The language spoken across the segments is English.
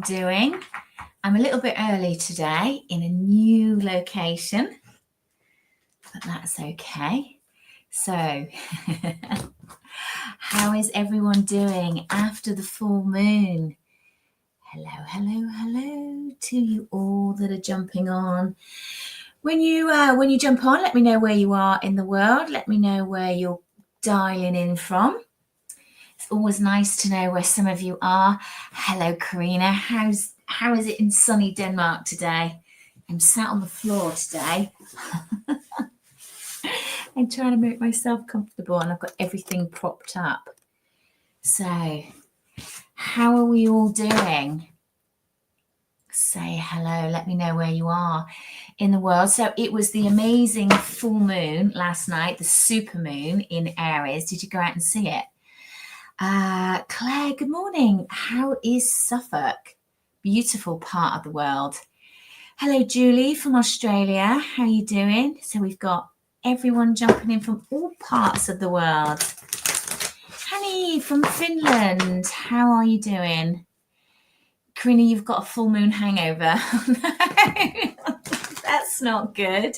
doing? I'm a little bit early today in a new location, but that's okay. So, how is everyone doing after the full moon? Hello, hello, hello to you all that are jumping on. When you jump on, let me know where you are in the world. Let me know where you're dialing in from. It's always nice to know where some of you are. Hello, Karina. How is it in sunny Denmark today? I'm sat on the floor today. I'm trying to make myself comfortable and I've got everything propped up. So, how are we all doing? Say hello. Let me know where you are in the world. So it was the amazing full moon last night, the super moon in Aries. Did you go out and see it? Claire, good morning. How is Suffolk? Beautiful part of the world. Hello, Julie from Australia. How are you doing? So we've got everyone jumping in from all parts of the world. Honey from Finland. How are you doing? Karina, you've got a full moon hangover. No, that's not good.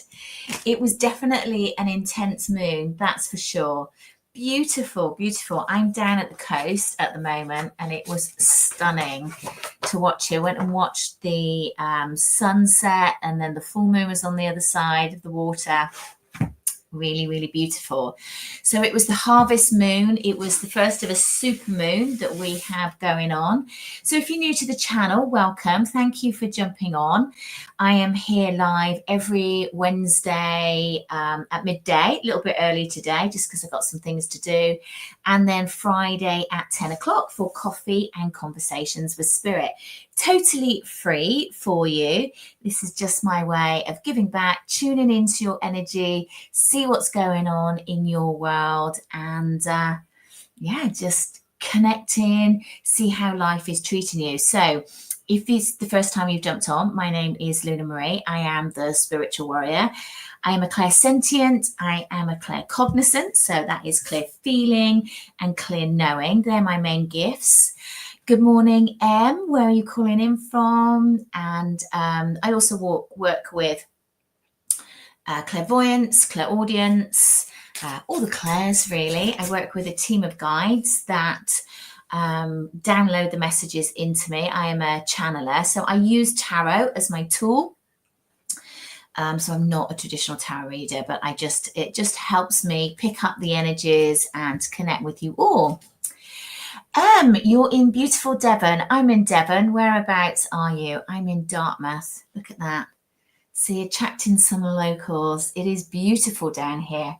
It was definitely an intense moon, that's for sure. Beautiful, beautiful. I'm down at the coast at the moment and it was stunning to watch it. I went and watched the sunset and then the full moon was on the other side of the water. Really, really beautiful. So it was the harvest moon. It was the first of a super moon that we have going on. So if you're new to the channel, welcome. Thank you for jumping on. I am here live every Wednesday at midday, a little bit early today, just because I've got some things to do. And then Friday at 10 o'clock for coffee and conversations with spirit. Totally free for you. This is just my way of giving back, tuning into your energy, see what's going on in your world, and just connecting, see how life is treating you. So if it's the first time you've jumped on, my name is Luna Marie. I am the spiritual warrior. I am a clairsentient. I am a claircognizant. So that is clear feeling and clear knowing. They're my main gifts. Good morning, Em. Where are you calling in from? And I also work with clairvoyance, clairaudience, all the clairs really. I work with a team of guides that download the messages into me. I am a channeler, so I use tarot as my tool. So I'm not a traditional tarot reader, but it just helps me pick up the energies and connect with you all. You're in beautiful Devon. I'm in Devon. Whereabouts are you? I'm in Dartmouth. Look at that. See, attracting some locals. It is beautiful down here.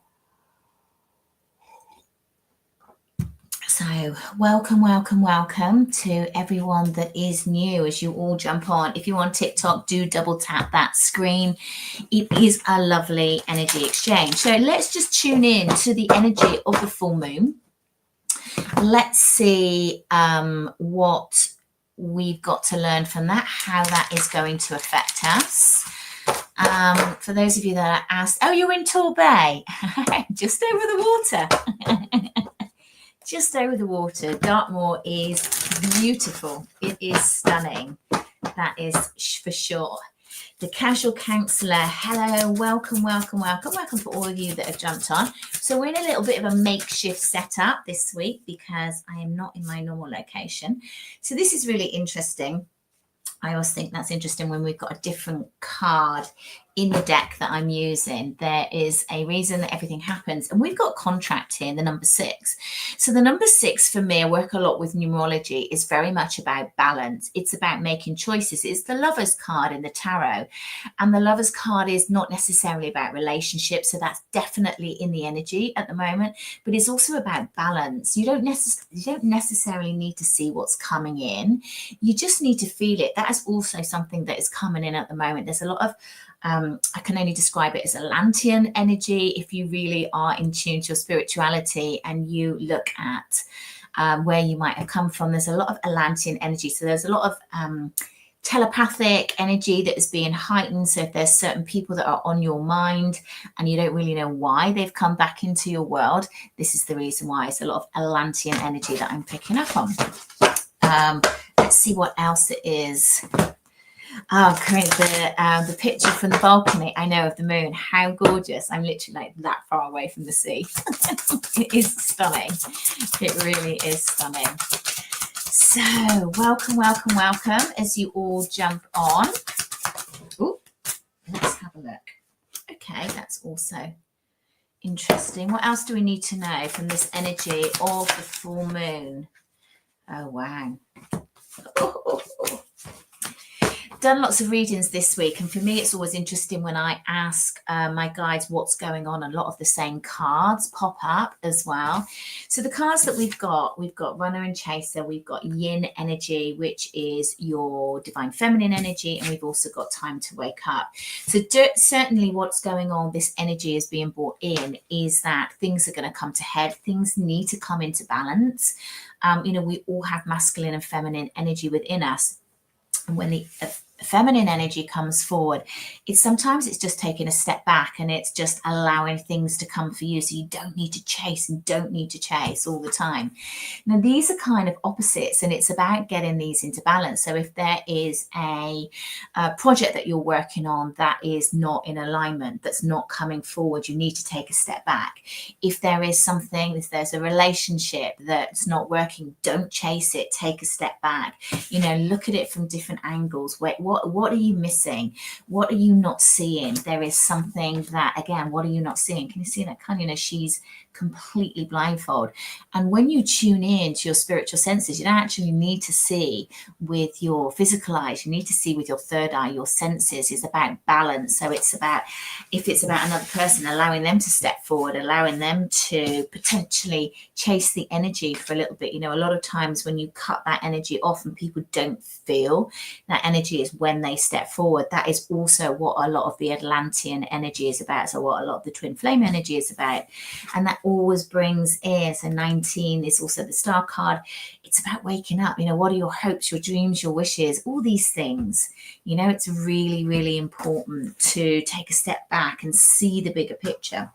So welcome, welcome, welcome to everyone that is new as you all jump on. If you're on TikTok, do double tap that screen. It is a lovely energy exchange. So let's just tune in to the energy of the full moon. Let's see what we've got to learn from that, how that is going to affect us. For those of you that are asked, oh, you're in Torbay, just over the water. Just over the water. Dartmoor is beautiful. It is stunning. That is for sure. The casual counsellor, hello, welcome, welcome, welcome. Welcome for all of you that have jumped on. So we're in a little bit of a makeshift setup this week because I am not in my normal location. So this is really interesting. I always think that's interesting when we've got a different card in the deck that I'm using. There is a reason that everything happens. And we've got contract here, the number 6. So the number 6 for me, I work a lot with numerology, is very much about balance. It's about making choices. It's the Lover's card in the tarot. And the Lover's card is not necessarily about relationships. So that's definitely in the energy at the moment. But it's also about balance. You don't necessarily need to see what's coming in. You just need to feel it. That is also something that is coming in at the moment. There's a lot of I can only describe it as Atlantean energy. If you really are in tune to your spirituality and you look at where you might have come from, there's a lot of Atlantean energy. So there's a lot of telepathic energy that is being heightened. So if there's certain people that are on your mind and you don't really know why they've come back into your world, this is the reason why. It's a lot of Atlantean energy that I'm picking up on. Let's see what else it is. Oh, great. The picture from the balcony, I know, of the moon. How gorgeous. I'm literally like that far away from the sea. It is stunning. It really is stunning. So welcome, welcome, welcome as you all jump on. Oh, let's have a look. Okay, that's also interesting. What else do we need to know from this energy of the full moon? Oh, wow. Done lots of readings this week, and for me it's always interesting when I ask my guides what's going on. A lot of the same cards pop up as well. So the cards that we've got Runner and Chaser, we've got Yin energy, which is your divine feminine energy, and we've also got Time to Wake Up. So certainly what's going on, this energy is being brought in, is that things are going to come to head. Things need to come into balance. We all have masculine and feminine energy within us. And when the feminine energy comes forward, it's just taking a step back, and it's just allowing things to come for you, so you don't need to chase all the time. Now these are kind of opposites, and it's about getting these into balance. So if there is a project that you're working on that is not in alignment, that's not coming forward, you need to take a step back. If there's a relationship that's not working, don't chase it, take a step back. Look at it from different angles. What are you missing? What are you not seeing? There is something that, again, what are you not seeing? Can you see that? She's completely blindfold. And when you tune in to your spiritual senses, you don't actually need to see with your physical eyes. You need to see with your third eye. Your senses is about balance. So it's about, if it's about another person, allowing them to step forward, allowing them to potentially chase the energy for a little bit. A lot of times when you cut that energy off and people don't feel that energy, is when they step forward. That is also what a lot of the Atlantean energy is about. So what a lot of the twin flame energy is about. And that always brings in, so 19 is also the star card. It's about waking up. What are your hopes, your dreams, your wishes, all these things. It's really, really important to take a step back and see the bigger picture.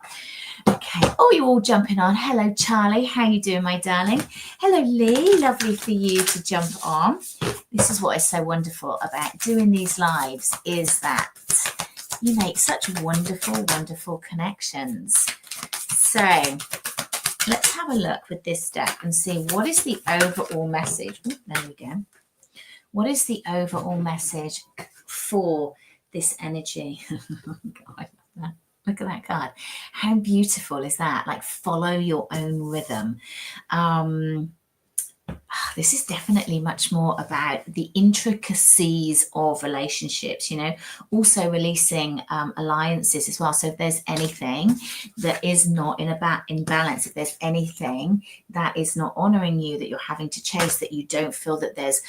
Okay. Oh, you're all jumping on. Hello, Charlie. How you doing, my darling? Hello, Lee. Lovely for you to jump on. This is what is so wonderful about doing these lives, is that you make such wonderful, wonderful connections. So let's have a look with this deck and see what is the overall message. Ooh, there we go. What is the overall message for this energy? God, look at that card. How beautiful is that? Like, follow your own rhythm. This is definitely much more about the intricacies of relationships, also releasing alliances as well. So if there's anything that is not in balance, if there's anything that is not honoring you, that you're having to chase, that you don't feel that there's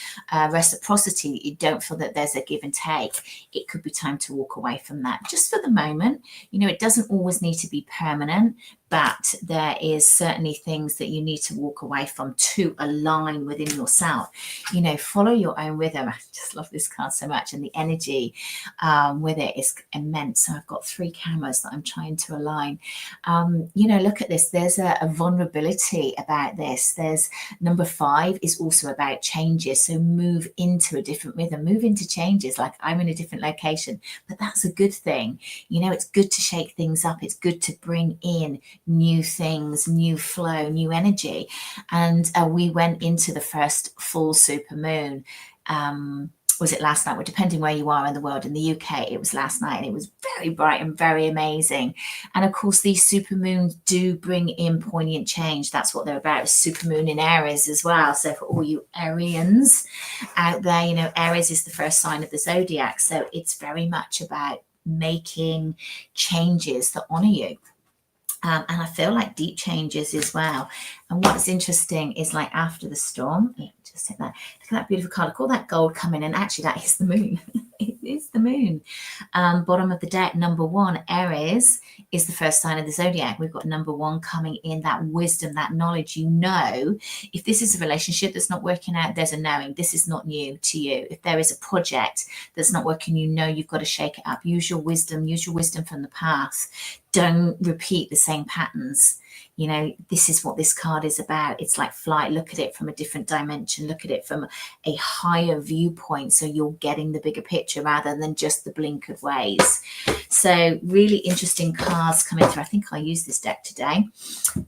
reciprocity, you don't feel that there's a give and take, it could be time to walk away from that just for the moment. It doesn't always need to be permanent, but there is certainly things that you need to walk away from to align within yourself. Follow your own rhythm. I just love this card so much, and the energy with it is immense. So I've got 3 cameras that I'm trying to align. Look at this. There's a vulnerability about this. There's number 5 is also about changes. So move into a different rhythm, move into changes. Like, I'm in a different location, but that's a good thing. It's good to shake things up. It's good to bring in new things, new flow, new energy. And we went into the first full super moon. Was it last night? Well, depending where you are in the world. In the UK, it was last night, and it was very bright and very amazing. And of course, these super moons do bring in poignant change. That's what they're about. Super moon in Aries as well. So for all you Arians out there, Aries is the first sign of the zodiac. So it's very much about making changes that honor you. And I feel like deep changes as well. And what's interesting is, like, after the storm, just take that, look at that beautiful card. Look, all that gold coming in. Actually, that is the moon. It is the moon. Bottom of the deck, number 1, Aries is the first sign of the zodiac. We've got number 1 coming in, that wisdom, that knowledge. If this is a relationship that's not working out, there's a knowing. This is not new to you. If there is a project that's not working, you've got to shake it up. Use your wisdom from the past. Don't repeat the same patterns. This is what this card is about. It's like flight. Look at it from a different dimension. Look at it from a higher viewpoint, so you're getting the bigger picture rather than just the blink of ways. So really interesting cards coming through. I think I used this deck today,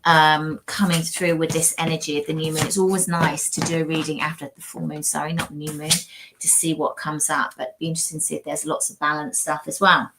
coming through with this energy of the new moon. It's always nice to do a reading after the full moon, sorry, not the new moon, to see what comes up, but it'd be interesting to see if there's lots of balanced stuff as well.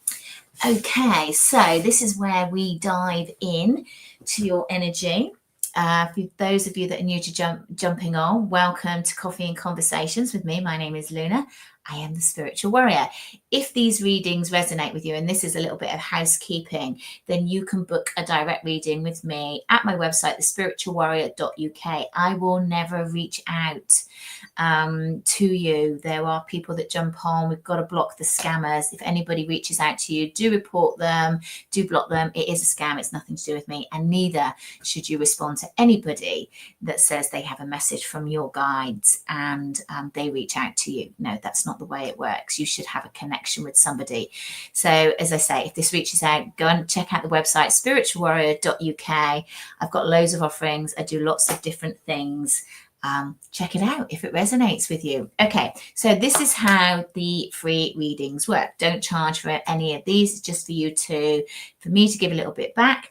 Okay, so this is where we dive in to your energy. For those of you that are new to jumping on, welcome to Coffee and Conversations with me. My name is Luna. I am the Spiritual Warrior. If these readings resonate with you, and this is a little bit of housekeeping, then you can book a direct reading with me at my website, thespiritualwarrior.uk. I will never reach out to you. There are people that jump on. We've got to block the scammers. If anybody reaches out to you, do report them, do block them. It is a scam. It's nothing to do with me. And neither should you respond to anybody that says they have a message from your guides and they reach out to you. No, that's not the way it works. You should have a connection with somebody. So as I say, if this reaches out, go and check out the website, spiritualwarrior.uk. I've got loads of offerings. I do lots of different things. Check it out if it resonates with you. Okay, so this is how the free readings work. Don't charge for any of these. It's just for me to give a little bit back,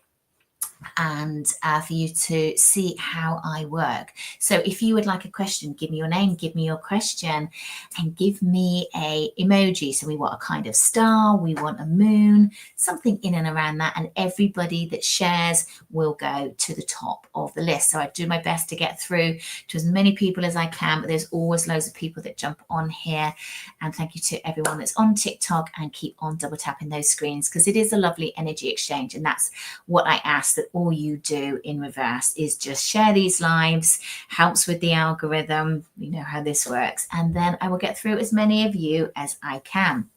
and for you to see how I work. So if you would like a question, give me your name, give me your question, and give me a emoji. So we want a kind of star, we want a moon, something in and around that, and everybody that shares will go to the top of the list. So I do my best to get through to as many people as I can, but there's always loads of people that jump on here. And thank you to everyone that's on TikTok, and keep on double tapping those screens, because it is a lovely energy exchange, and that's what I ask that all you do in reverse is just share these lives. Helps with the algorithm. You know how this works. And then I will get through as many of you as I can.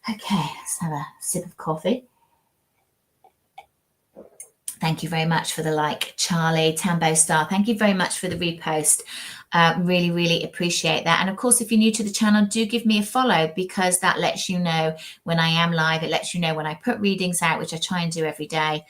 Okay, let's have a sip of coffee. Thank you very much for the like, Charlie, Tambo Star. Thank you very much for the repost. Really, really appreciate that. And of course, if you're new to the channel, do give me a follow, because that lets you know when I am live. It lets you know when I put readings out, which I try and do every day.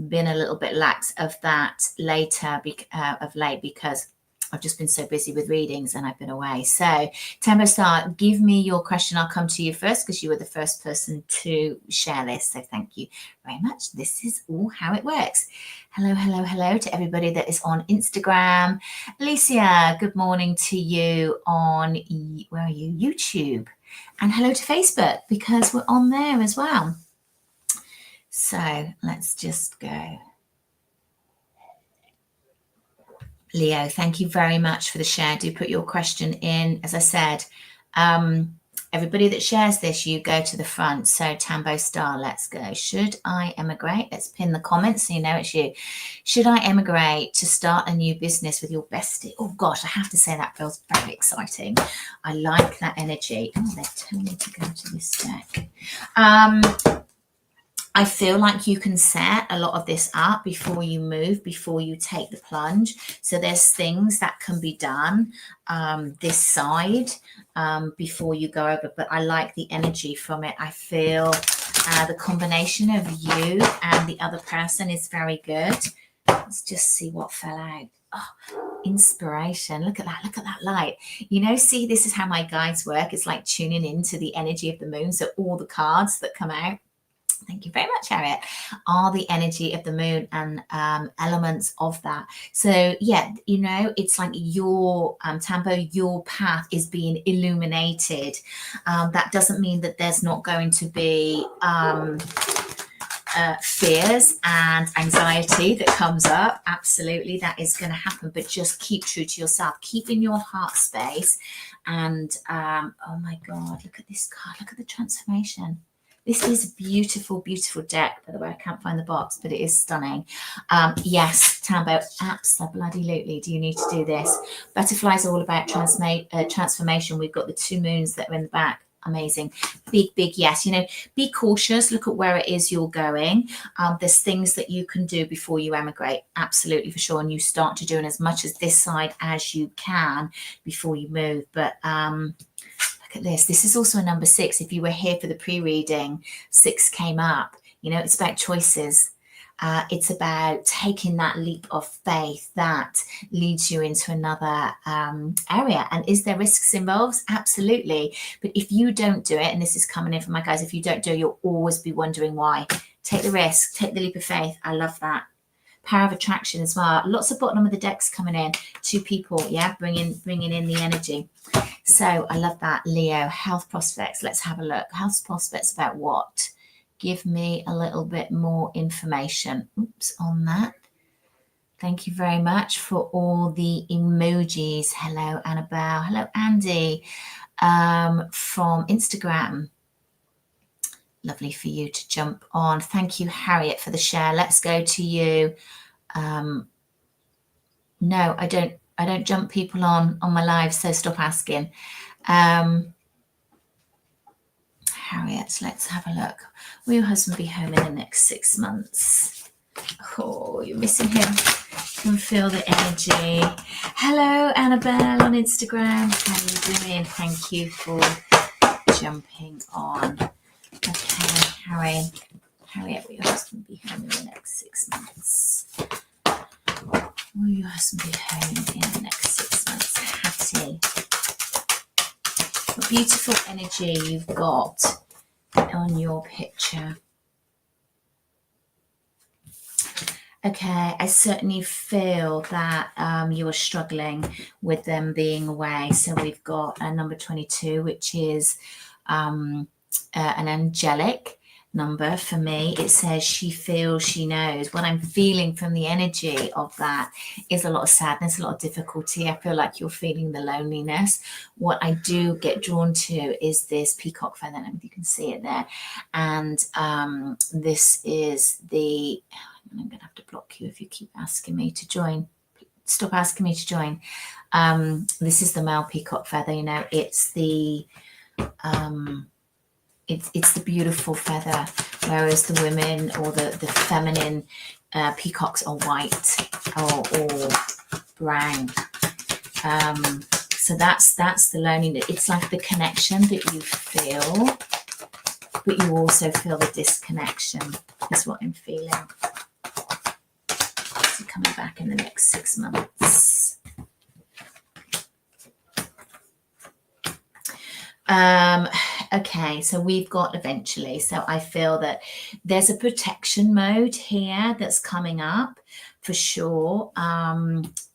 Been a little bit lax of that of late, because I've just been so busy with readings and I've been away. So Tambo Star, give me your question. I'll come to you first, because you were the first person to share this. So thank you very much. This is all how it works. Hello, hello, hello to everybody that is on Instagram. Alicia, good morning to you on, where are you? YouTube. And hello to Facebook, because we're on there as well. So let's just go. Leo, thank you very much for the share. Do put your question in. As I said, everybody that shares this, you go to the front. So Tambo Star, let's go. Should I emigrate? Let's pin the comments so you know it's you. Should I emigrate to start a new business with your bestie? Oh gosh, I have to say that feels very exciting. I like that energy. Oh, they're telling me to go to this deck. I feel like you can set a lot of this up before you move, before you take the plunge. So there's things that can be done this side before you go over. But I like the energy from it. I feel the combination of you and the other person is very good. Let's just see what fell out. Oh, inspiration. Look at that. Look at that light. You know, see, this is how my guides work. It's like tuning into the energy of the moon. So all the cards that come out, thank you very much, Harriet, are the energy of the moon and elements of that. So yeah, you know, it's like your Tambo, your path is being illuminated. That doesn't mean that there's not going to be fears and anxiety that comes up. Absolutely, that is going to happen, but just keep true to yourself, keep in your heart space. And oh my God, look at this card, look at the transformation. This is a beautiful, beautiful deck. By the way, I can't find the box, but it is stunning. Yes, Tambo, absolutely. Do you need to do this? Butterflies are all about transformation. We've got the two moons that are in the back. Amazing. Big, big yes. You know, be cautious. Look at where it is you're going. There's things that you can do before you emigrate. Absolutely, for sure. And you start to doing as much as this side as you can before you move. But look at this. This is also a number 6. If you were here for the pre-reading, 6 came up. You know, it's about choices. It's about taking that leap of faith that leads you into another area. And is there risks involved? Absolutely. But if you don't do it, and this is coming in from my guys, if you don't do it, you'll always be wondering why. Take the risk, take the leap of faith. I love that. Power of attraction as well. Lots of bottom of the decks coming in. 2 people, yeah, bringing in the energy. So I love that. Leo, health prospects. Let's have a look. Health prospects about what? Give me a little bit more information. Oops, on that. Thank you very much for all the emojis. Hello, Annabelle. Hello, Andy, from Instagram. Lovely for you to jump on. Thank you, Harriet, for the share. Let's go to you. No, I don't jump people on my live, so stop asking. Harriet, let's have a look. Will your husband be home in the next 6 months? Oh, you're missing him. Can feel the energy. Hello, Annabelle on Instagram. How are you doing? Thank you for jumping on. Okay, Harriet, will your husband be home in the next 6 months? Will your husband be home in the next 6 months? Hattie. What beautiful energy you've got on your picture. Okay, I certainly feel that you are struggling with them being away. So we've got a number 22, which is an angelic number for me. It says she feels, she knows. What I'm feeling from the energy of that is a lot of sadness, a lot of difficulty. I feel like you're feeling the loneliness. What I do get drawn to is this peacock feather. I don't know if you can see it there. And this is the, I'm going to have to block you if you keep asking me to join. Stop asking me to join. This is the male peacock feather. You know, it's the it's the beautiful feather, whereas the women or the feminine peacocks are white or brown. So that's the loneliness. It's like the connection that you feel, but you also feel the disconnection is what I'm feeling. So coming back in the next 6 months. Okay, so we've got eventually. So I feel that there's a protection mode here that's coming up for sure.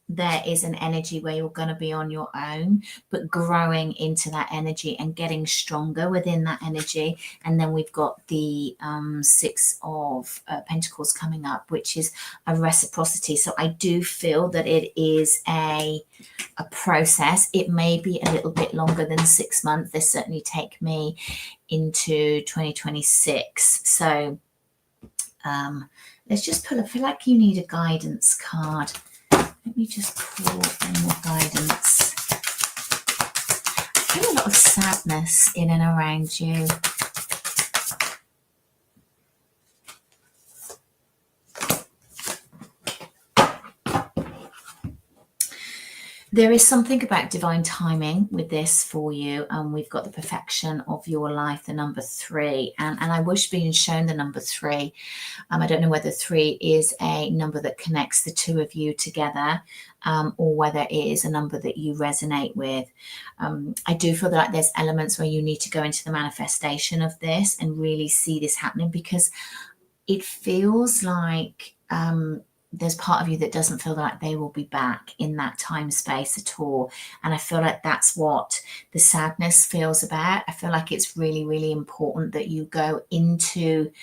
There is an energy where you're going to be on your own, but growing into that energy and getting stronger within that energy. And then we've got the 6 of Pentacles coming up, which is a reciprocity. So I do feel that it is a process. It may be a little bit longer than 6 months. They certainly take me into 2026. So let's just pull. I feel like you need a guidance card. Let me just pull in more guidance. I feel a lot of sadness in and around you. There is something about divine timing with this for you. We've got the perfection of your life, the number 3. And I wish being shown the number 3. I don't know whether 3 is a number that connects the two of you together, or whether it is a number that you resonate with. I do feel like there's elements where you need to go into the manifestation of this and really see this happening, because it feels like there's part of you that doesn't feel like they will be back in that time space at all. And I feel like that's what the sadness feels about. I feel like it's really, really important that you go into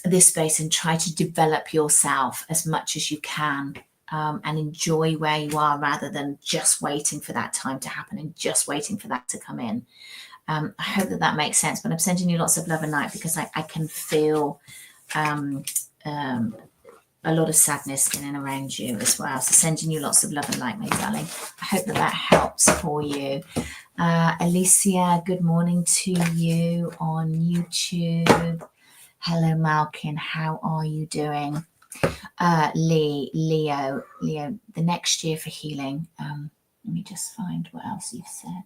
this space and try to develop yourself as much as you can, and enjoy where you are, rather than just waiting for that time to happen and just waiting for that to come in. I hope that makes sense, but I'm sending you lots of love and light, because I can feel a lot of sadness in and around you as well. So sending you lots of love and light, my darling. I hope that helps for you. Alicia, good morning to you on YouTube. Hello, Malkin. How are you doing? Leo, the next year for healing. Let me just find what else you've said.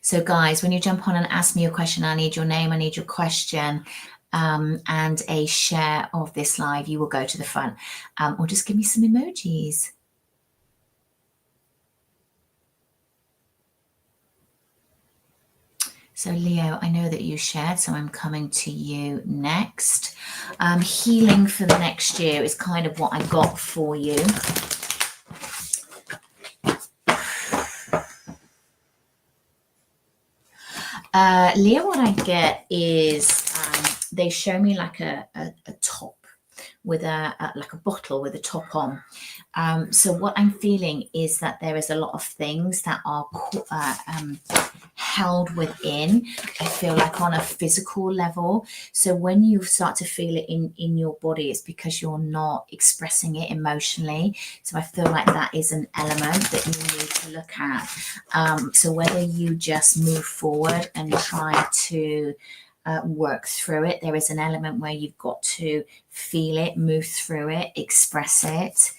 So guys, when you jump on and ask me your question, I need your name, I need your question, and a share of this live. You will go to the front, or just give me some emojis. So Leo, I know that you shared, so I'm coming to you next. Healing for the next year is kind of what I got for you. Leo, what I get is they show me like a top with like a bottle with a top on. So what I'm feeling is that there is a lot of things that are held within, I feel like, on a physical level. So when you start to feel it in your body, it's because you're not expressing it emotionally. So I feel like that is an element that you need to look at. So whether you just move forward and try to work through it, there is an element where you've got to feel it, move through it, express it,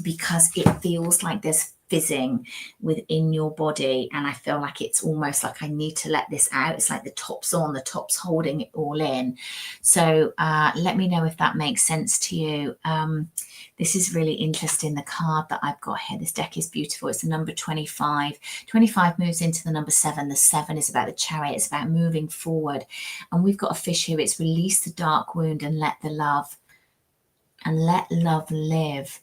because it feels like there's fizzing within your body, and I feel like it's almost like I need to let this out. It's like the top's on, the top's holding it all in. So let me know if that makes sense to you. This is really interesting, the card that I've got here. This deck is beautiful. It's the number 25. 25 moves into the number 7. The 7 is about the Chariot. It's about moving forward. And we've got a fish here. It's release the dark wound and let love live.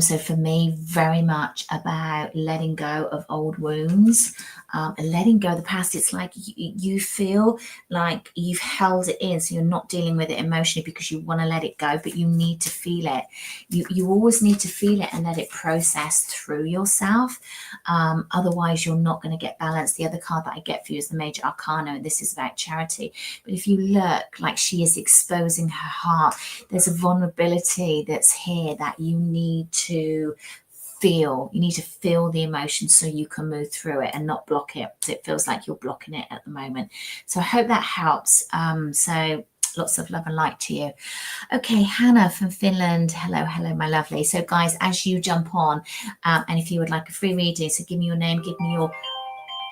So for me, very much about letting go of old wounds, and letting go of the past. It's like you feel like you've held it in, so you're not dealing with it emotionally because you want to let it go, but you need to feel it. You always need to feel it and let it process through yourself. Otherwise, you're not going to get balance. The other card that I get for you is the Major Arcana, and this is about charity. But if you look, like, she is exposing her heart. There's a vulnerability that's here that you need to feel. You need to feel the emotion so you can move through it and not block it. So it feels like you're blocking it at the moment. So I hope that helps. So lots of love and light to you. Okay, Hannah from Finland. Hello, my lovely. So guys, as you jump on, and if you would like a free reading, so give me your name, give me your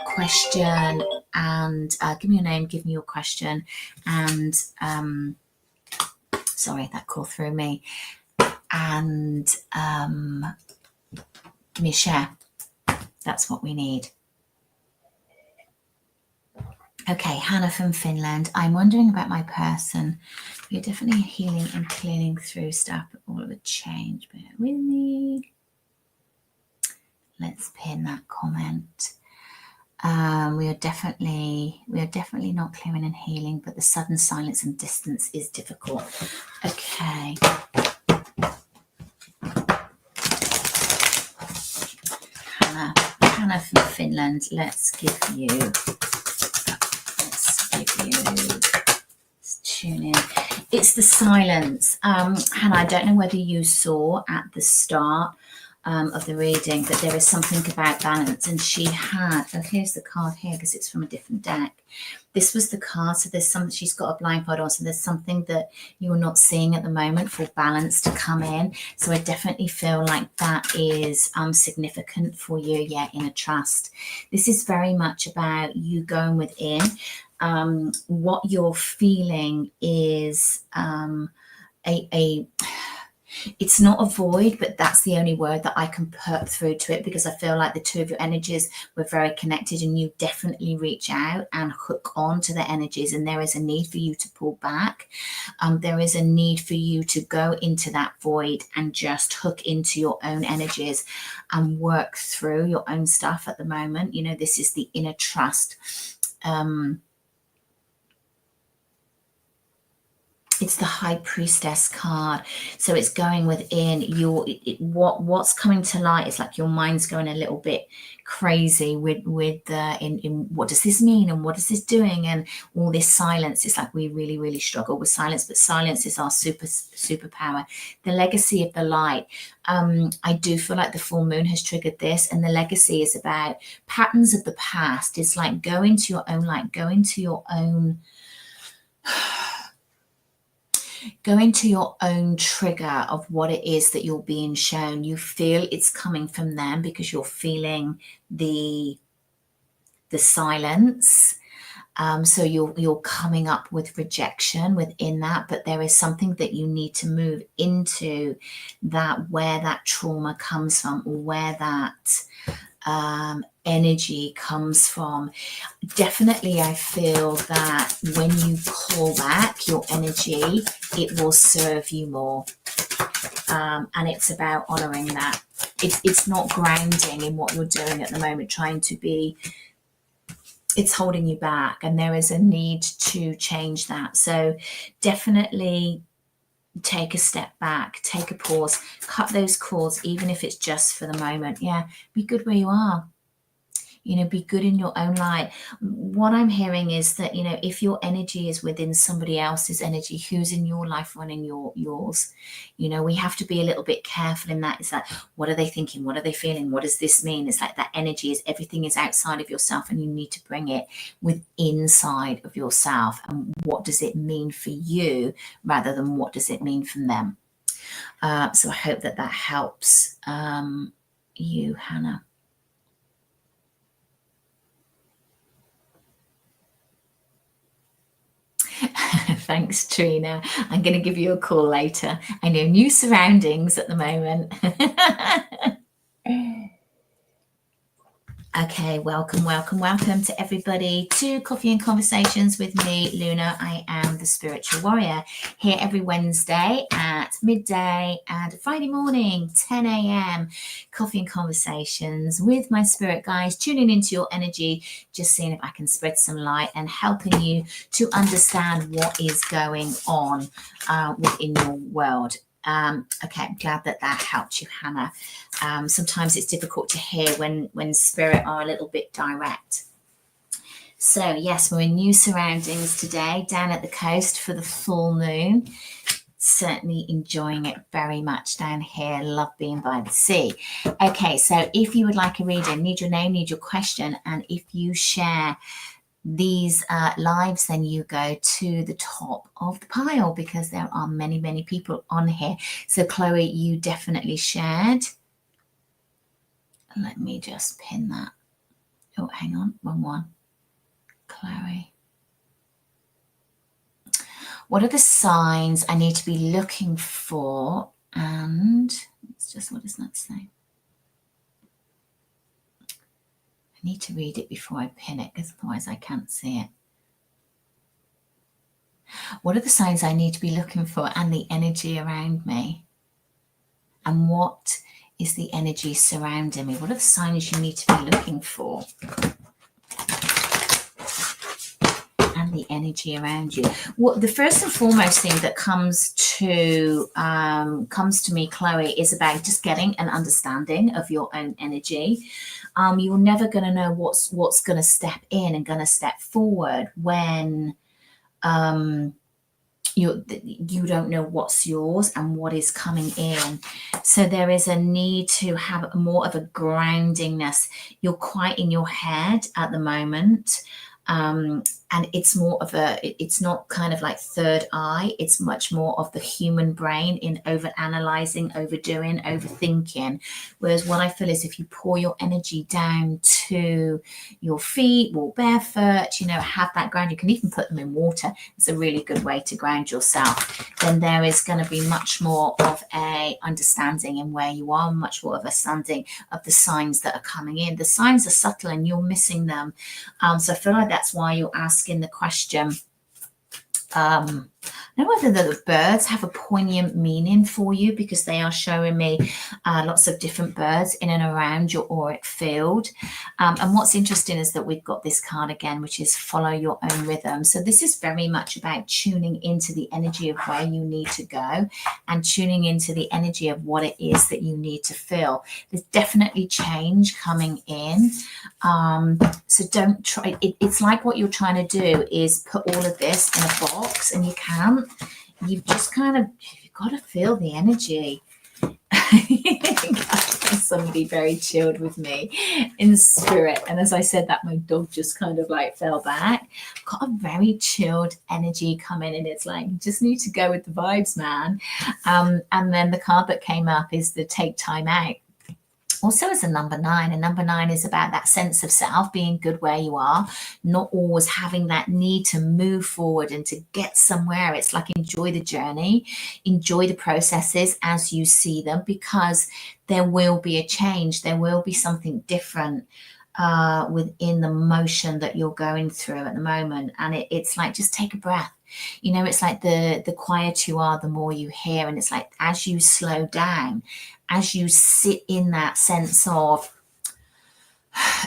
question, and give me your name, give me your question, and sorry, that call through me, and give me a share. That's what we need. Okay, Hannah from Finland. I'm wondering about my person. We're definitely healing and clearing through stuff, but all of a change. Bear with me. Let's pin that comment. We are definitely not clearing and healing, but the sudden silence and distance is difficult. Okay. Hannah from Finland. Let's tune in. It's the silence. Hannah, I don't know whether you saw at the start of the reading that there is something about balance, and she had, oh, here's the card here because it's from a different deck. This was the card, so there's something, she's got a blindfold on, so there's something that you're not seeing at the moment for balance to come in. So I definitely feel like that is significant for you, yeah, inner trust. This is very much about you going within. What you're feeling is it's not a void, but that's the only word that I can put through to it, because I feel like the two of your energies were very connected, and you definitely reach out and hook on to the energies, and there is a need for you to pull back. There is a need for you to go into that void and just hook into your own energies and work through your own stuff at the moment. You know, this is the inner trust. It's the High Priestess card, so it's going within your what's coming to light. It's like your mind's going a little bit crazy in what does this mean and what is this doing, and all this silence. It's like we really struggle with silence, but silence is our superpower. The legacy of the light. I do feel like the full moon has triggered this, and the legacy is about patterns of the past. It's like go into your own light, go into your own trigger of what it is that you're being shown. You feel it's coming from them because you're feeling the the silence. So you're coming up with rejection within that, but there is something that you need to move into, that where that trauma comes from, or where that energy comes from. Definitely, I feel that when you call back your energy, it will serve you more. And it's about honoring that. It's not grounding in what you're doing at the moment, trying to be, it's holding you back, and there is a need to change that. So definitely take a step back, take a pause, cut those cords, even if it's just for the moment. Yeah, be good where you are. Be good in your own light. What I'm hearing is that, if your energy is within somebody else's energy, who's in your life running yours? We have to be a little bit careful in that. It's like, what are they thinking? What are they feeling? What does this mean? It's like that energy is, everything is outside of yourself, and you need to bring it with inside of yourself. And what does it mean for you, rather than what does it mean from them? So I hope that helps you, Hannah. Thanks, Trina. I'm going to give you a call later. I know, new surroundings at the moment. Okay, welcome to everybody to Coffee and Conversations with me, Luna. I am the Spiritual Warrior, here every Wednesday at midday and Friday morning, 10 a.m. Coffee and Conversations with my spirit guides, tuning into your energy, just seeing if I can spread some light and helping you to understand what is going on within your world. Okay, I'm glad that helped you, Hannah. Sometimes it's difficult to hear when spirit are a little bit direct. So yes, we're in new surroundings today, down at the coast for the full moon. Certainly enjoying it very much down here. Love being by the sea. Okay, so if you would like a reading, need your name, need your question, and if you share these lives, then you go to the top of the pile, because there are many people on here. So Chloe, you definitely shared. Let me just pin that. Oh, hang on, wrong one. Chloe, what are the signs I need to be looking for? And it's just, what does that say? I need to read it before I pin it, because otherwise I can't see it. What are the signs I need to be looking for, and the energy around me? And what is the energy surrounding me? What are the signs you need to be looking for? And the energy around you. Well, the first and foremost thing that comes to me, Chloe, is about just getting an understanding of your own energy. You're never going to know what's going to step in and going to step forward when you don't know what's yours and what is coming in. So there is a need to have more of a groundingness. You're quite in your head at the moment. And it's more of it's not kind of like third eye. It's much more of the human brain in over analyzing, overdoing, overthinking. Whereas what I feel is, if you pour your energy down to your feet, walk barefoot, have that ground. You can even put them in water. It's a really good way to ground yourself. Then there is going to be much more of a understanding in where you are, much more of a understanding of the signs that are coming in. The signs are subtle and you're missing them. So I feel like that's why you're asking the question. I don't know whether the birds have a poignant meaning for you, because they are showing me lots of different birds in and around your auric field. And what's interesting is that we've got this card again, which is follow your own rhythm. So this is very much about tuning into the energy of where you need to go, and tuning into the energy of what it is that you need to feel. There's definitely change coming in. So don't try. It's like what you're trying to do is put all of this in a box, and you can't. You've just you've got to feel the energy. Somebody very chilled with me in spirit, and as I said that, my dog just kind of like fell back. Got a very chilled energy coming, and it's like, you just need to go with the vibes, man. And then the card that came up is the take time out. also as a number 9, and number 9 is about that sense of self, being good where you are, not always having that need to move forward and to get somewhere. It's like enjoy the journey, enjoy the processes as you see them, because there will be a change, there will be something different within the motion that you're going through at the moment. And it's like, just take a breath. You know, it's like the quieter you are, the more you hear. And it's like, as you slow down, as you sit in that sense of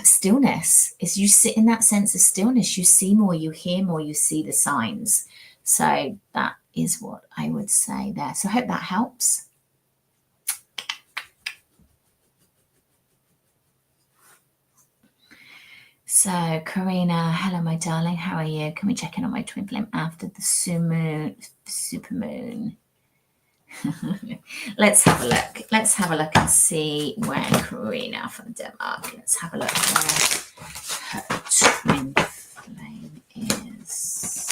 stillness, as you sit in that sense of stillness, you see more, you hear more, you see the signs. So that is what I would say there. So I hope that helps. So Karina, hello my darling, how are you? Can we check in on my twin flame after the supermoon? Let's have a look. Let's have a look and see where Karina from Denmark. Let's have a look where her twin flame is.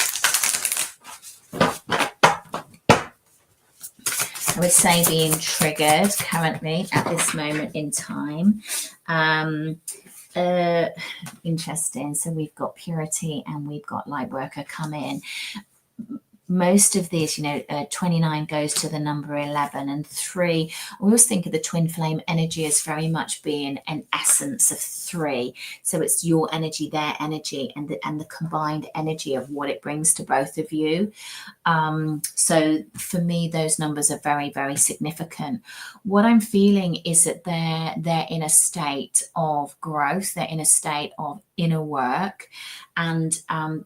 I would say being triggered currently at this moment in time. Interesting. So we've got purity and we've got light worker come in. Most of these, 29 goes to the number 11 and 3. I always think of the twin flame energy as very much being an essence of 3. So it's your energy, their energy, and the combined energy of what it brings to both of you. So for me, those numbers are very, very significant. What I'm feeling is that they're in a state of growth. They're in a state of inner work, and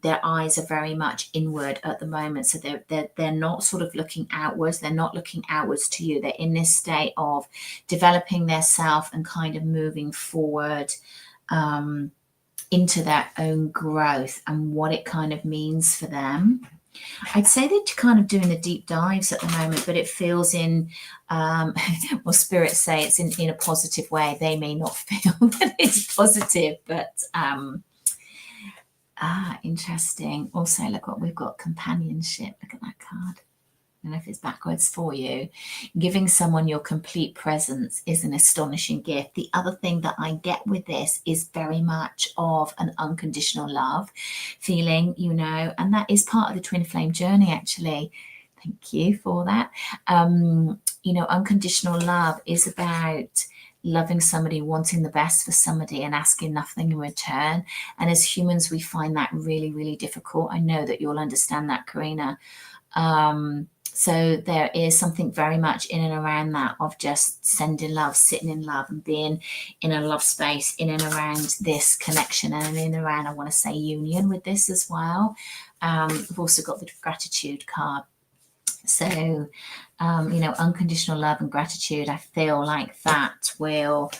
their eyes are very much inward at the moment. So they're not sort of looking outwards. They're not looking outwards to you. They're in this state of developing their self and kind of moving forward into their own growth and what it kind of means for them. I'd say they're kind of doing the deep dives at the moment, but it feels in, well, spirits say it's in a positive way. They may not feel that it's positive, but interesting. Also, look what we've got, companionship. Look at that card. I don't know if it's backwards for you. Giving someone your complete presence is an astonishing gift. The other thing that I get with this is very much of an unconditional love feeling, and that is part of the twin flame journey, actually. Thank you for that. Unconditional love is about loving somebody, wanting the best for somebody and asking nothing in return. And as humans, we find that really, really difficult. I know that you'll understand that, Karina. So there is something very much in and around that of just sending love, sitting in love and being in a love space, in and around this connection and in and around, I want to say, union with this as well. We've also got the gratitude card. So, unconditional love and gratitude, I feel like that will,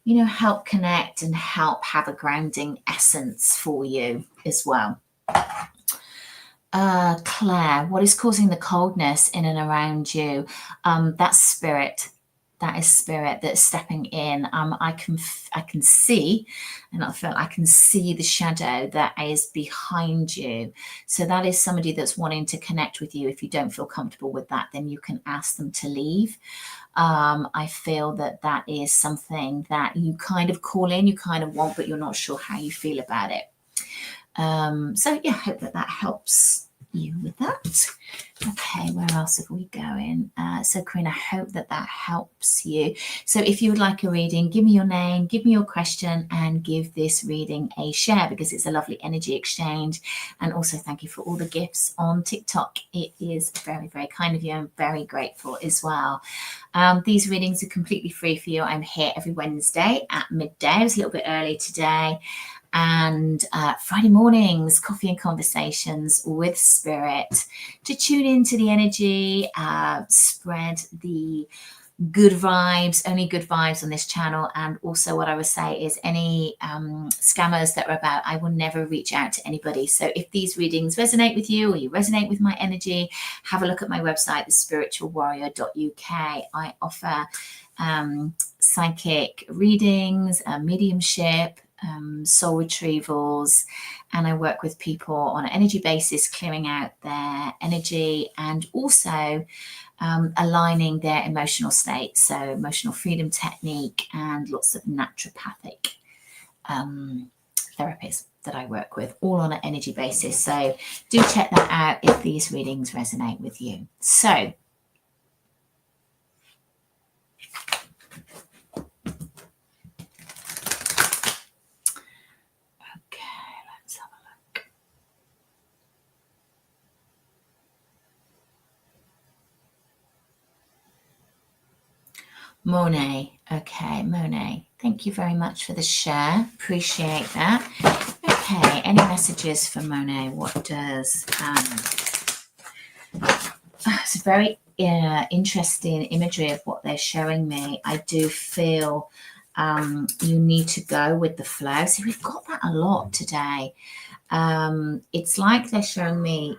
help connect and help have a grounding essence for you as well. Claire, what is causing the coldness in and around you? That's spirit. That is spirit that's stepping in. I can see, and I can see the shadow that is behind you. So that is somebody that's wanting to connect with you. If you don't feel comfortable with that, then you can ask them to leave. I feel that is something that you kind of call in, you kind of want, but you're not sure how you feel about it. So yeah, I hope that helps you with that. Okay, where else have we going? So Corinne, I hope that helps you. So if you would like a reading, give me your name, give me your question, and give this reading a share, because it's a lovely energy exchange. And also thank you for all the gifts on TikTok. It is very, very kind of you. I'm very grateful as well. These readings are completely free for you. I'm here every Wednesday at midday. I was a little bit early today. And Friday mornings, coffee and conversations with spirit, to tune into the energy, spread the good vibes, only good vibes on this channel. And also what I would say is any scammers that are about, I will never reach out to anybody. So if these readings resonate with you or you resonate with my energy, have a look at my website, thespiritualwarrior.uk. I offer psychic readings, mediumship, soul retrievals, and I work with people on an energy basis, clearing out their energy and also aligning their emotional state. So emotional freedom technique and lots of naturopathic therapies that I work with, all on an energy basis. So do check that out if these readings resonate with you. So okay, let's have a look. Monet. Okay, Monet. Thank you very much for the share. Appreciate that. Okay, any messages for Monet? What does it's very interesting imagery of what they're showing me. I do feel you need to go with the flow. So we've got that a lot today. It's like they're showing me,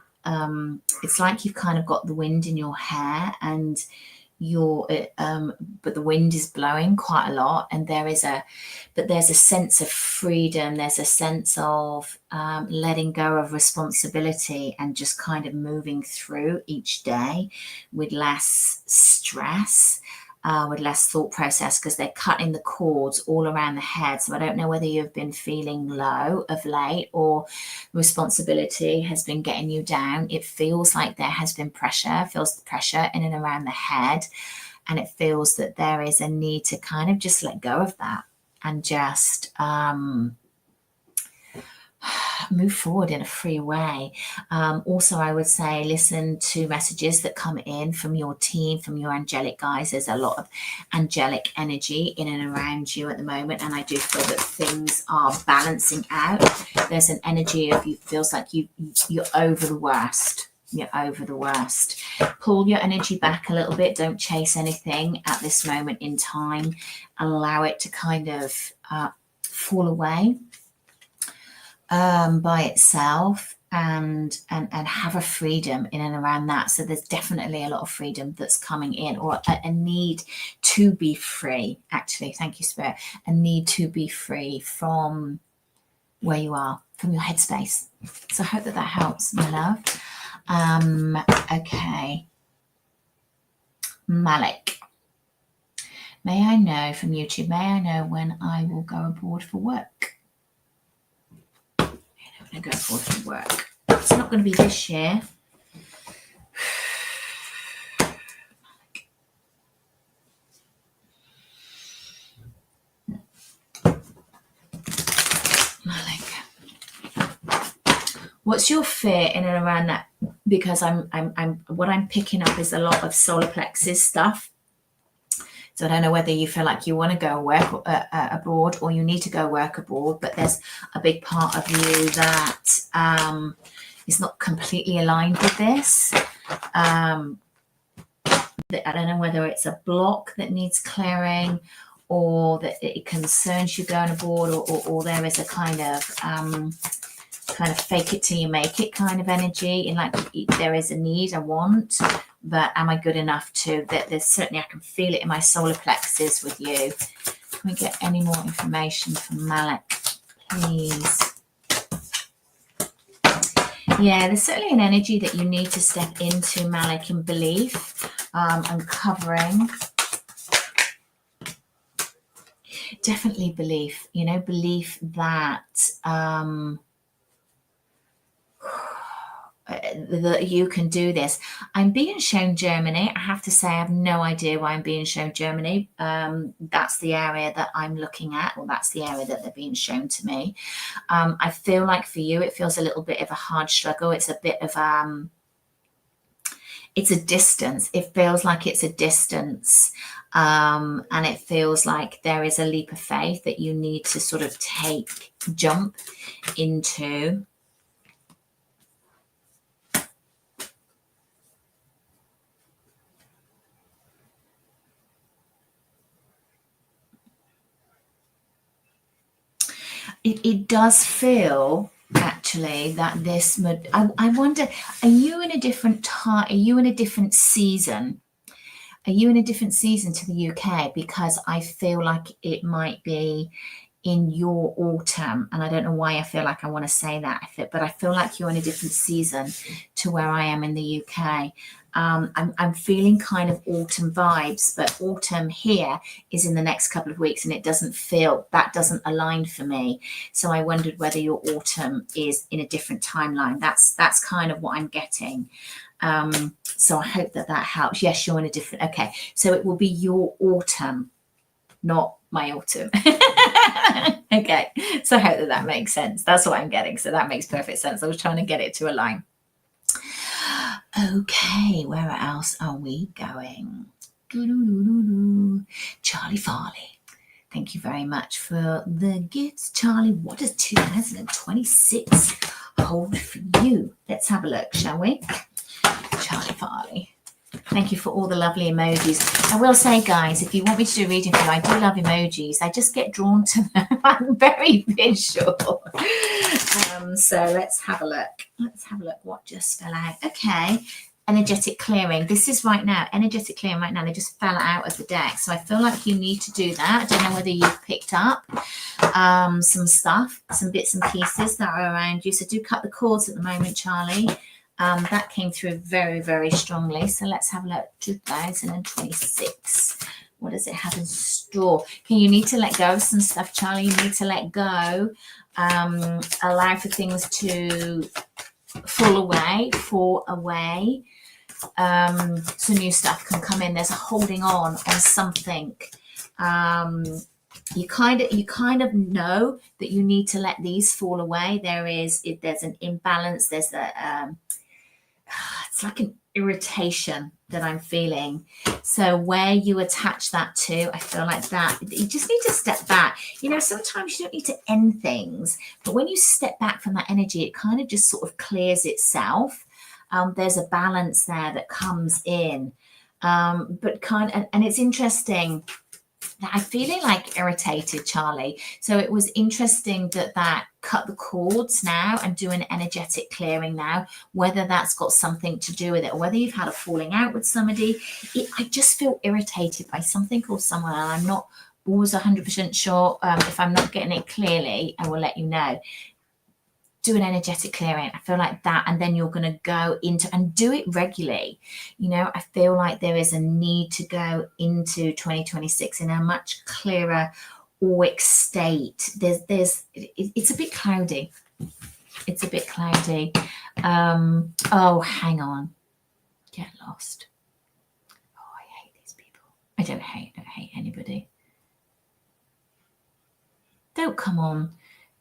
it's like you've kind of got the wind in your hair and but the wind is blowing quite a lot, and there's a sense of freedom. There's a sense of letting go of responsibility and just kind of moving through each day with less stress, with less thought process, because they're cutting the cords all around the head. So I don't know whether you've been feeling low of late or responsibility has been getting you down. It feels like there has been pressure, feels the pressure in and around the head. And it feels that there is a need to kind of just let go of that and just move forward in a free way. Also, I would say listen to messages that come in from your team, from your angelic guides. There's a lot of angelic energy in and around you at the moment, and I do feel that things are balancing out. There's an energy of you feels like you're over the worst. You're over the worst. Pull your energy back a little bit. Don't chase anything at this moment in time. Allow it to kind of fall away by itself, and have a freedom in and around that. So there's definitely a lot of freedom that's coming in, or a need to be free. Actually, thank you, Spirit. A need to be free from where you are, from your headspace. So I hope that helps, my love. Okay, Malik. May I know from YouTube, may I know when I will go abroad for work? I'm going to go abroad for work. It's not going to be this year. Malik. What's your fear in and around that? Because what I'm picking up is a lot of solar plexus stuff. So I don't know whether you feel like you want to go work abroad or you need to go work abroad, but there's a big part of you that is not completely aligned with this. I don't know whether it's a block that needs clearing, or that it concerns you going abroad, or there is a kind of fake it till you make it kind of energy, and like there is a need, a want, but am I good enough to? That there's certainly, I can feel it in my solar plexus with you. Can we get any more information from Malik, please? Yeah, there's certainly an energy that you need to step into, Malik, in belief, uncovering. Definitely belief, belief that that you can do this. I'm being shown Germany. I have to say I have no idea why I'm being shown Germany. That's the area that I'm looking at, or that's the area that they're being shown to me. I feel like for you it feels a little bit of a hard struggle. It's a bit of it's a distance. It feels like it's a distance, and it feels like there is a leap of faith that you need to sort of jump into. It does feel actually that this. I wonder, are you in a different time? Are you in a different season? Are you in a different season to the UK? Because I feel like it might be in your autumn. And I don't know why I feel like I want to say that, but I feel like you're in a different season to where I am in the UK. I'm feeling kind of autumn vibes, but autumn here is in the next couple of weeks, and it doesn't align for me. So I wondered whether your autumn is in a different timeline. That's kind of what I'm getting. So I hope that helps. Yes, you're in a different, okay. So it will be your autumn, not my autumn. Okay, so I hope that makes sense. That's what I'm getting. So that makes perfect sense. I was trying to get it to align. Okay, where else are we going? Charlie Farley. Thank you very much for the gifts, Charlie. What does 2026 hold for you? Let's have a look, shall we? Charlie Farley. Thank you for all the lovely emojis. I will say, guys, if you want me to do a reading for you, I do love emojis. I just get drawn to them. I'm very visual. So let's have a look. Let's have a look what just fell out. Okay. Energetic clearing. This is right now. Energetic clearing right now. They just fell out of the deck. So I feel like you need to do that. I don't know whether you've picked up some stuff, some bits and pieces that are around you. So do cut the cords at the moment, Charlie. That came through very, very strongly. So let's have a look. 2026. What does it have in store? Okay, you need to let go of some stuff, Charlie. You need to let go. Allow for things to fall away. So new stuff can come in. There's a holding on something. You kind of know that you need to let these fall away. There's an imbalance. There's it's like an irritation that I'm feeling. So where you attach that to, I feel like that you just need to step back. You know, sometimes you don't need to end things, but when you step back from that energy, it kind of just sort of clears itself. There's a balance there that comes in, and it's interesting. I'm feeling like irritated, Charlie. So it was interesting that cut the cords now and do an energetic clearing now, whether that's got something to do with it or whether you've had a falling out with somebody. I just feel irritated by something or someone, and I'm not always 100% sure. If I'm not getting it clearly, I will let you know. Do an energetic clearing. I feel like that, and then you're going to go into and do it regularly. You know, I feel like there is a need to go into 2026 in a much clearer auric state. It's a bit cloudy. It's a bit cloudy. Oh, hang on. Get lost. Oh, I hate these people. I don't hate anybody. Don't come on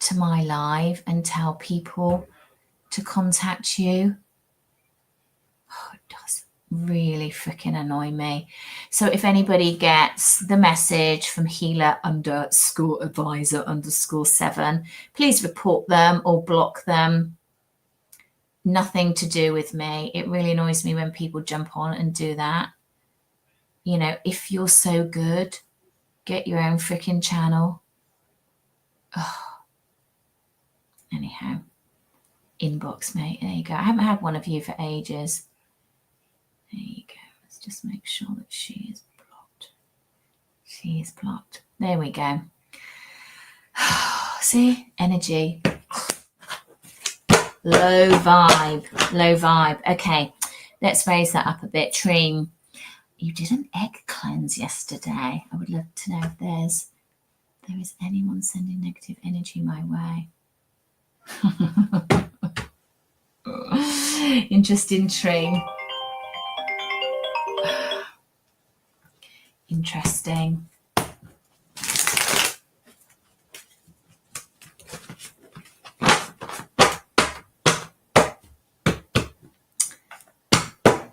to my live and tell people to contact you. Oh, it does really freaking annoy me. So if anybody gets the message from healer_advisor_7, please report them or block them. Nothing to do with me. It really annoys me when people jump on and do that. You know, if you're so good, get your own freaking channel. Oh. Anyhow, inbox, mate. There you go. I haven't had one of you for ages. There you go. Let's just make sure that she is blocked. She is blocked. There we go. See? Energy. Low vibe. Okay, let's raise that up a bit. Treem, you did an egg cleanse yesterday. I would love to know if there is anyone sending negative energy my way. Interesting tree. Interesting.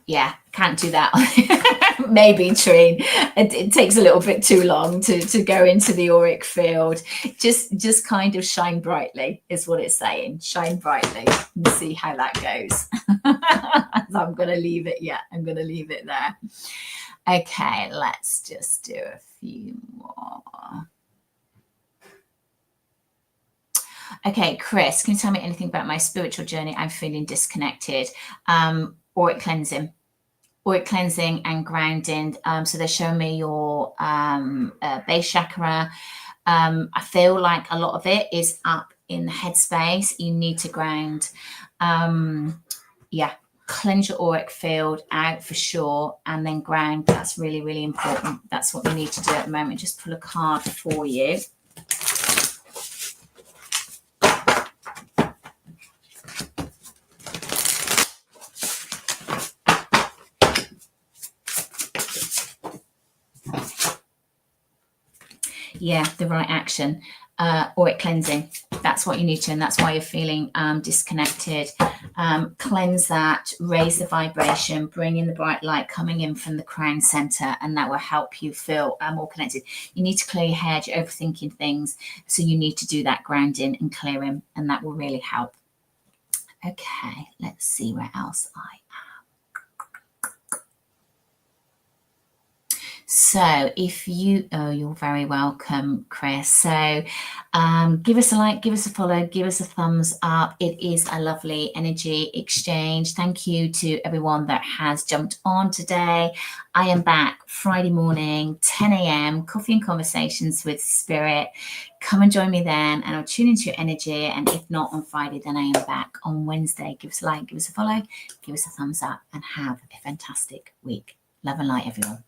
Yeah, can't do that. Maybe, Treen. It takes a little bit too long to go into the auric field. Just kind of shine brightly is what it's saying. Shine brightly and see how that goes. So I'm going to leave it. Yeah, I'm going to leave it there. Okay, let's just do a few more. Okay, Chris, can you tell me anything about my spiritual journey? I'm feeling disconnected. Auric cleansing and grounding. So they're showing me your base chakra, I feel like a lot of it is up in the headspace. You need to ground. Yeah, cleanse your auric field out for sure, and then ground. That's really, really important. That's what we need to do at the moment. Just pull a card for you. Yeah, the right action. Auric cleansing. That's what you need to, and that's why you're feeling disconnected. Cleanse that, raise the vibration, bring in the bright light coming in from the crown center, and that will help you feel more connected. You need to clear your head, you're overthinking things, so you need to do that grounding and clearing, and that will really help. Okay, let's see where else I So if you, you're very welcome, Chris. So give us a like, give us a follow, give us a thumbs up. It is a lovely energy exchange. Thank you to everyone that has jumped on today. I am back Friday morning, 10 a.m., Coffee and Conversations with Spirit. Come and join me then, and I'll tune into your energy. And if not on Friday, then I am back on Wednesday. Give us a like, give us a follow, give us a thumbs up, and have a fantastic week. Love and light, everyone.